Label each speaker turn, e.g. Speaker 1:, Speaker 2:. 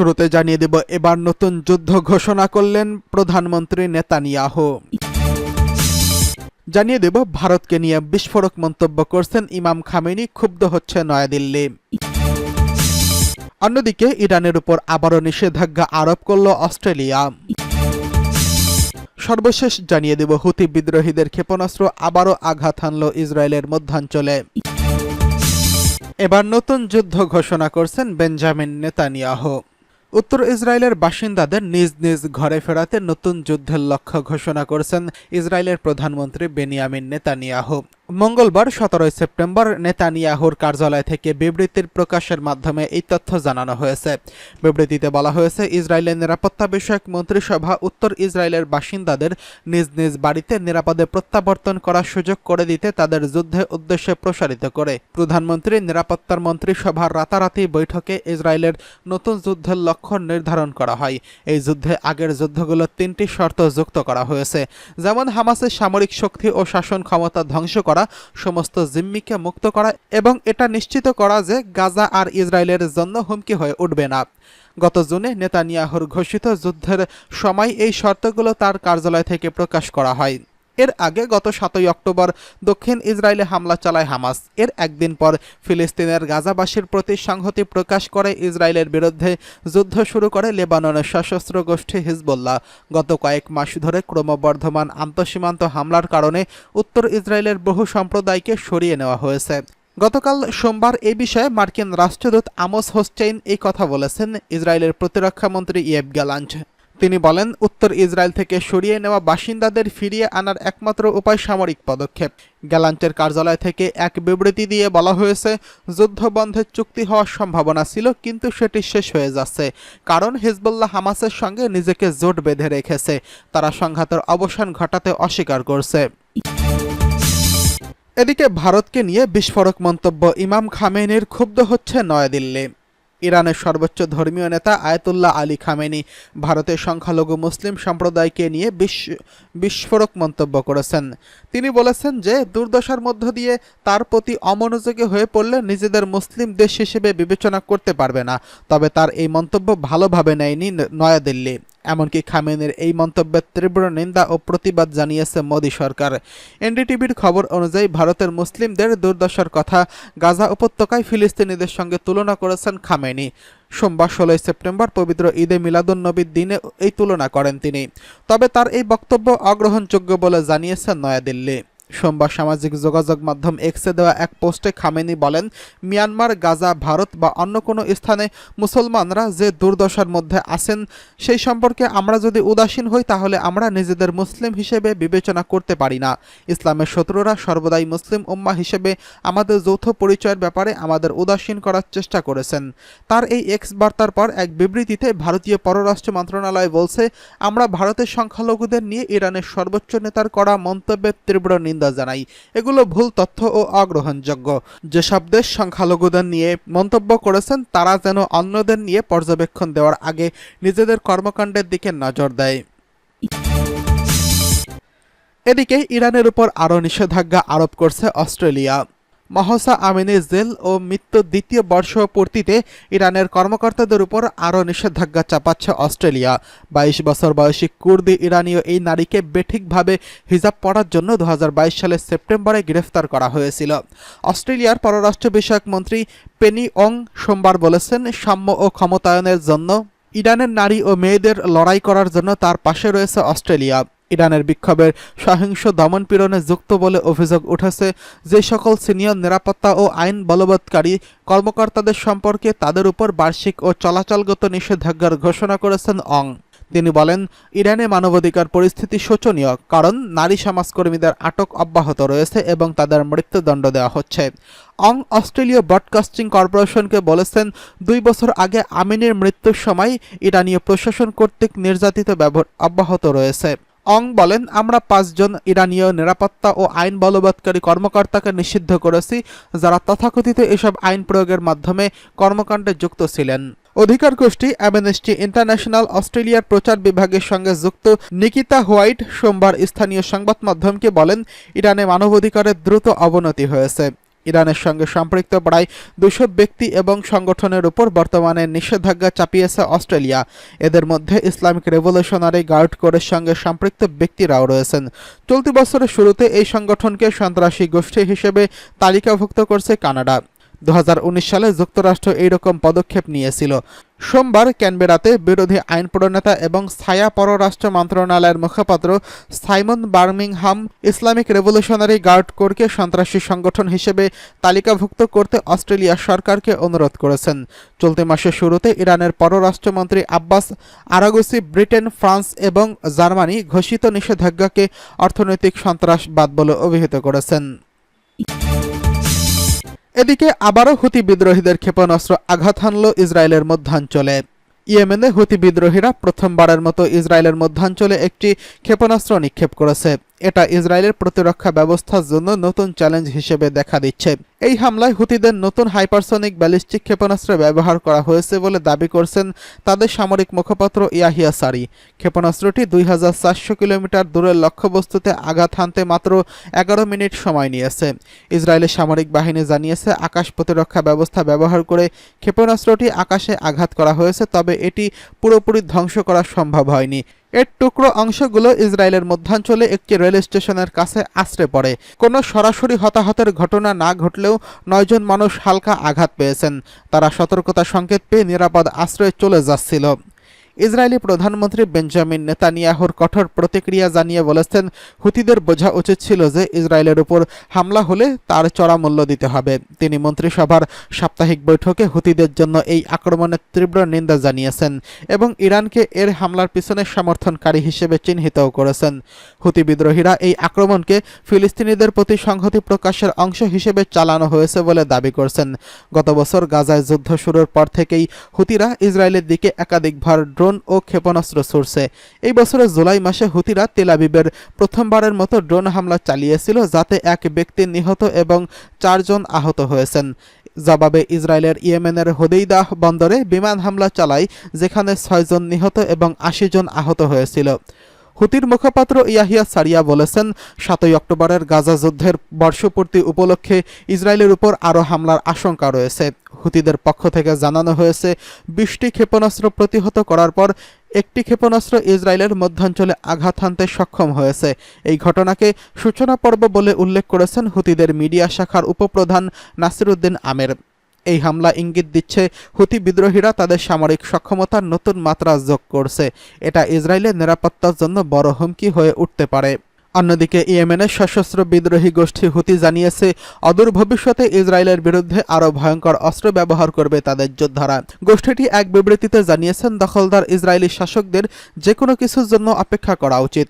Speaker 1: শুরুতে জানিয়ে দেব, এবার নতুন যুদ্ধ ঘোষণা করলেন প্রধানমন্ত্রী নেতানিয়াহু। জানিয়ে দেব, ভারতকে নিয়ে বিস্ফোরক মন্তব্য করছেন ইমাম খামেনি, ক্ষুব্ধ হচ্ছে নয়াদিল্লি। অন্যদিকে ইরানের উপর আবারও নিষেধাজ্ঞা আরোপ করল অস্ট্রেলিয়া। সর্বশেষ জানিয়ে দেব, হুতি বিদ্রোহীদের ক্ষেপণাস্ত্র আবারও আঘাত হানল ইসরায়েলের মধ্যাঞ্চলে। এবার নতুন যুদ্ধ ঘোষণা করছেন বেঞ্জামিন নেতানিয়াহু। উত্তর ইসরায়েলের বাসিন্দাদের নিজ নিজ ঘরে ফেরাতে নতুন যুদ্ধের লক্ষ্য ঘোষণা করেছেন ইসরায়েলের প্রধানমন্ত্রী বেনিয়ামিন নেতানিয়াহু। মঙ্গলবার 17 সেপ্টেম্বর নেতানিয়াহুর কার্যালয় থেকে বিবৃতির প্রকাশের মাধ্যমে এই তথ্য জানানো হয়েছে। বিবৃতিতে বলা হয়েছে, ইসরায়েলের নিরাপত্তা বিষয়ক মন্ত্রিসভা উত্তর ইসরায়েলের বাসিন্দাদের নিজ নিজ বাড়িতে নিরাপদে প্রত্যাবর্তন করার সুযোগ করে দিতে তাদের যুদ্ধের উদ্দেশ্যে প্রসারিত করে। প্রধানমন্ত্রী নিরাপত্তার মন্ত্রিসভার রাতারাতি বৈঠকে ইসরায়েলের নতুন যুদ্ধের লক্ষ্য নির্ধারণ করা হয়। এই যুদ্ধে আগের যুদ্ধগুলো 3টি শর্ত যুক্ত করা হয়েছে, যেমন হামাসের সামরিক শক্তি ও শাসন ক্ষমতা ধ্বংস করা, সমস্ত জিম্মিকে মুক্ত করা এবং এটা নিশ্চিত করা যে গাজা আর ইসরায়েলের জন্য হুমকি হয়ে উঠবে না। গত জুনে নেতানিয়াহুর ঘোষিত যুদ্ধের সময় এই শর্তগুলো তার কার্যালয় থেকে প্রকাশ করা হয়। এর আগে গত 7 অক্টোবর দক্ষিণ ইসরায়েলে হামলা চালায় হামাস। এর একদিন পর ফিলিস্তিনের গাজাবাসীর প্রতি সংহতি প্রকাশ করে ইসরায়েলের বিরুদ্ধে যুদ্ধ শুরু করে লেবাননের সশস্ত্র গোষ্ঠী হিজবুল্লাহ। গত কয়েক মাস ধরে ক্রমবর্ধমান আন্তঃসীমান্ত হামলার কারণে উত্তর ইসরায়েলের বহু সম্প্রদায়কে সরিয়ে নেওয়া হয়েছে। গতকাল সোমবার এই বিষয়ে মার্কিন রাষ্ট্রদূত আমোস হোস্টেইন এই কথা বলেছেন ইসরায়েলের প্রতিরক্ষামন্ত্রী ইয়েভ গ্যালান্ট। তিনি বলেন, উত্তর ইসরায়েল থেকে সরিয়ে নেওয়া বাসিন্দাদের ফিরিয়ে আনার একমাত্র উপায় সামরিক পদক্ষেপ। গ্যালান্টের কার্যালয় থেকে এক বিবৃতি দিয়ে বলা হয়েছে, যুদ্ধবন্ধের চুক্তি হওয়ার সম্ভাবনা ছিল, কিন্তু সেটি শেষ হয়ে যাচ্ছে, কারণ হিজবুল্লাহ হামাসের সঙ্গে নিজেকে জোট বেঁধে রেখেছে। তারা সংঘাতের অবসান ঘটাতে অস্বীকার করছে। এদিকে ভারতকে নিয়ে বিস্ফোরক মন্তব্য ইমাম খামেনির, ক্ষুব্ধ হচ্ছে নয়াদিল্লি। ইরানের সর্বোচ্চ ধর্মীয় নেতা আয়াতুল্লাহ আলী খামেনি ভারতের সংখ্যালঘু মুসলিম সম্প্রদায়কে নিয়ে বিস্ফোরক মন্তব্য করেছেন। তিনি বলেছেন যে দুর্দশার মধ্য দিয়ে তার প্রতি অমনোযোগী হয়ে পড়লে নিজেদের মুসলিম দেশ হিসেবে বিবেচনা করতে পারবে না। তবে তার এই মন্তব্য ভালোভাবে নেয়নি নয়াদিল্লি। এমনকি খামেনির এই মন্তব্যের তীব্র নিন্দা ও প্রতিবাদ জানিয়েছে মোদী সরকার। এনডিটিভির খবর অনুযায়ী ভারতের মুসলিমদের দুর্দশার কথা গাজা উপত্যকায় ফিলিস্তিনিদের সঙ্গে তুলনা করেছেন খামেনি। সোমবার 16 সেপ্টেম্বর পবিত্র ঈদে মিলাদুন্নবীর দিনে এই তুলনা করেন তিনি। তবে তার এই বক্তব্য অগ্রহণযোগ্য বলে জানিয়েছেন নয়াদিল্লি। সোমবার সামাজিক যোগাযোগ মাধ্যম এক্সে দেওয়া এক পোস্টে খামেনি বলেন, মিয়ানমার, গাজা, ভারত বা অন্য কোনো স্থানে মুসলমানরা যে দুর্দশার মধ্যে আছেন সেই সম্পর্কে আমরা যদি উদাসীন হই তাহলে আমরা নিজেদের মুসলিম হিসেবে বিবেচনা করতে পারি না। ইসলামের শত্রুরা সর্বদাই মুসলিম উম্মাহ হিসেবে আমাদের যৌথ পরিচয়ের ব্যাপারে আমাদের উদাসীন করার চেষ্টা করেছেন। তার এই এক্স বার্তার পর এক বিবৃতিতে ভারতীয় পররাষ্ট্র মন্ত্রণালয় বলছে, আমরা ভারতের সংখ্যালঘুদের নিয়ে ইরানের সর্বোচ্চ নেতার করা মন্তব্যের তীব্র নিন্দা জানাই। এগুলো ভুল তথ্য ও অগ্রহণযোগ্য। যেসব দেশ সংখ্যালঘুদের নিয়ে মন্তব্য করেছেন তারা যেন অন্যদের নিয়ে পর্যবেক্ষণ দেওয়ার আগে নিজেদের কর্মকাণ্ডের দিকে নজর দেয়। এদিকে ইরানের উপর আরও নিষেধাজ্ঞা আরোপ করছে অস্ট্রেলিয়া। মহসা আমিনি জেল ও মৃত্যুর দ্বিতীয় বর্ষপূর্তিতে ইরানের কর্মকর্তাদের উপর আরও নিষেধাজ্ঞা চাপাচ্ছে অস্ট্রেলিয়া। 22 বছর বয়সী কুর্দি ইরানীয় এই নারীকে বেঠিকভাবে হিজাব পরার জন্য 2022 সালের সেপ্টেম্বরে গ্রেফতার করা হয়েছিল। অস্ট্রেলিয়ার পররাষ্ট্র বিষয়ক মন্ত্রী পেনি অং সোমবার বলেছেন, সাম্য ও ক্ষমতায়নের জন্য ইরানের নারী ও মেয়েদের লড়াই করার জন্য তার পাশে রয়েছে অস্ট্রেলিয়া। ইরানের বিক্ষোভের সহিংস দমনপীড়নে যুক্ত বলে অভিযোগ উঠেছে যে সকল সিনিয়র নিরাপত্তা ও আইন বলবৎকারী কর্মকর্তাদের সম্পর্কে তাদের উপর বার্ষিক ও চলাচলগত নিষেধাজ্ঞার ঘোষণা করেছেন অং। তিনি বলেন, ইরানে মানবাধিকার পরিস্থিতি শোচনীয়, কারণ নারী সমাজকর্মীদের আটক অব্যাহত রয়েছে এবং তাদের মৃত্যুদণ্ড দেওয়া হচ্ছে। অং অস্ট্রেলীয় ব্রডকাস্টিং কর্পোরেশনকে বলেছেন, 2 বছর আগে আমিনের মৃত্যুর সময় ইরানীয় প্রশাসন কর্তৃক নির্যাতিত অব্যাহত রয়েছে। অং বলেন, আমরা 5 জন ইরানীয় নিরাপত্তা ও আইন বলবৎকারী কর্মকর্তাকে নিষিদ্ধ করেছি যারা তথাকথিত এসব আইন প্রয়োগের মাধ্যমে কর্মকাণ্ডে যুক্ত ছিলেন। অধিকার গোষ্ঠী অ্যামনেস্টি ইন্টারন্যাশনাল অস্ট্রেলিয়ার প্রচার বিভাগের সঙ্গে যুক্ত নিকিতা হোয়াইট সোমবার স্থানীয় সংবাদ মাধ্যমকে বলেন, ইরানে মানবাধিকারের দ্রুত অবনতি হয়েছে। ইরানের সঙ্গে সম্পৃক্ত প্রায় 200 ব্যক্তি এবং সংগঠনের উপর বর্তমানে নিষেধাজ্ঞা চাপিয়েছে অস্ট্রেলিয়া। এদের মধ্যে ইসলামিক রেভলিউশনারি গার্ড কোরের সঙ্গে সম্পৃক্ত ব্যক্তিরাও রয়েছেন। চলতি বছরের শুরুতে এই সংগঠনকে সন্ত্রাসী গোষ্ঠী হিসেবে তালিকাভুক্ত করছে কানাডা। 2019 সালে যুক্তরাষ্ট্র এইরকম পদক্ষেপ নিয়েছিল। সোমবার ক্যানবেরাতে বিরোধী আইন প্রণেতা এবং ছায়া পররাষ্ট্র মন্ত্রণালয়ের মুখপাত্র Simon Birmingham Islamic Revolutionary Guard কোরকে সন্ত্রাসী সংগঠন হিসেবে তালিকাভুক্ত করতে অস্ট্রেলিয়া সরকারকে অনুরোধ করেছেন। চলতি মাসের শুরুতে ইরানের পররাষ্ট্রমন্ত্রী আব্বাস আরাগুচি ব্রিটেন, ফ্রান্স এবং জার্মানি ঘোষিত নিষেধাজ্ঞাকে অর্থনৈতিক সন্ত্রাসবাদ বলে অভিহিত করেছেন। এদিকে আবারও হুতি বিদ্রোহীদের ক্ষেপণাস্ত্র আঘাত হানল ইসরায়েলের মধ্যাঞ্চলে। ইয়েমেনে হুতি বিদ্রোহীরা প্রথমবারের মতো ইসরায়েলের মধ্যাঞ্চলে একটি ক্ষেপণাস্ত্র নিক্ষেপ করেছে। এটা ইসরায়েলের প্রতিরক্ষা ব্যবস্থার জন্য নতুন চ্যালেঞ্জ হিসেবে দেখা দিচ্ছে। এই হামলায় হুতিদের নতুন হাইপারসনিক ব্যালিস্টিক ক্ষেপণাস্ত্র ব্যবহার করা হয়েছে বলে দাবি করছেন তাদের সামরিক মুখপাত্র ইয়াহিয়া সারি। ক্ষেপণাস্ত্রটি 2400 কিলোমিটার দূরের লক্ষ্যবস্তুতে আঘাত হানতে মাত্র 11 মিনিট সময় নিয়েছে। ইসরায়েলের সামরিক বাহিনী জানিয়েছে আকাশ প্রতিরক্ষা ব্যবস্থা ব্যবহার করে ক্ষেপণাস্ত্রটি আকাশে আঘাত করা হয়েছে, তবে এটি পুরোপুরি ধ্বংস করা সম্ভব হয়নি। এর টুকরো অংশগুলো ইসরায়েলের মধ্যাঞ্চলে একটি রেল স্টেশনের কাছে আছড়ে পড়ে। কোনো সরাসরি হতাহতের ঘটনা না ঘটলেও 9 জন মানুষ হালকা আঘাত পেয়েছেন। তারা সতর্কতা সংকেত পেয়ে নিরাপদ আশ্রয়ে চলে যাচ্ছিল। ইসরায়েলি প্রধানমন্ত্রী বেঞ্জামিন নেতানিয়াহুর কঠোর প্রতিক্রিয়া জানিয়ে বলেছেন, হুতিদের বোঝা উচিত ছিল যে ইসরায়েলের উপর হামলা হলে তার চড়া মূল্য দিতে হবে। তিনি মন্ত্রিসভার সাপ্তাহিক বৈঠকে হুতিদের জন্য এই আক্রমণের তীব্র নিন্দা জানিয়েছেন এবং ইরানকে এর হামলার পিছনে সমর্থনকারী হিসেবে চিহ্নিতও করেছেন। হুতি বিদ্রোহীরা এই আক্রমণকে ফিলিস্তিনিদের প্রতি সংহতি প্রকাশের অংশ হিসেবে চালানো হয়েছে বলে দাবি করছেন। গত বছর গাজায় যুদ্ধ শুরুর পর থেকেই হুতিরা ইসরায়েলের দিকে একাধিকবার ড্রোন ও ক্ষেপণাস্ত্র ছুড়ছে। এই বছরের জুলাই মাসে হুতিরা তেল আবিবের প্রথমবারের মতো ড্রোন হামলা চালিয়েছিল, যাতে এক ব্যক্তি নিহত এবং 4 জন আহত হয়েছেন। জবাবে ইসরায়েলের ইয়েমেনের হোদেইদাহ বন্দরে বিমান হামলা চালায়, যেখানে 6 জন নিহত এবং 80 জন আহত হয়েছিল। হুতির মুখপাত্র ইয়াহিয়া সারিয়া বলেছেন, 7 অক্টোবরের গাজা যুদ্ধের বর্ষপূর্তি উপলক্ষে ইসরায়েলের উপর আরও হামলার আশঙ্কা রয়েছে। হুতিদের পক্ষ থেকে জানানো হয়েছে 20টি ক্ষেপণাস্ত্র প্রতিহত করার পর একটি ক্ষেপণাস্ত্র ইসরায়েলের মধ্যাঞ্চলে আঘাত হানতে সক্ষম হয়েছে। এই ঘটনাকে সূচনা পর্ব বলে উল্লেখ করেছেন হুতিদের মিডিয়া শাখার উপপ্রধান নাসিরউদ্দিন আমের। এই হামলা ইঙ্গিত দিচ্ছে হুতি বিদ্রোহীরা তাদের সামরিক সক্ষমতার নতুন মাত্রা যোগ করছে। এটা ইসরায়েলের নিরাপত্তার জন্য বড় হুমকি হয়ে উঠতে পারে। অন্যদিকে ইয়েমেনের সশস্ত্র বিদ্রোহী গোষ্ঠী হুতি জানিয়েছে, অদূর ভবিষ্যতে ইসরায়েলের বিরুদ্ধে আরও ভয়ঙ্কর অস্ত্র ব্যবহার করবে তাদের যোদ্ধারা। গোষ্ঠীটি এক বিবৃতিতে জানিয়েছেন, দখলদার ইসরায়েলি শাসকদের যে কোনো কিছুর জন্য অপেক্ষা করা উচিত।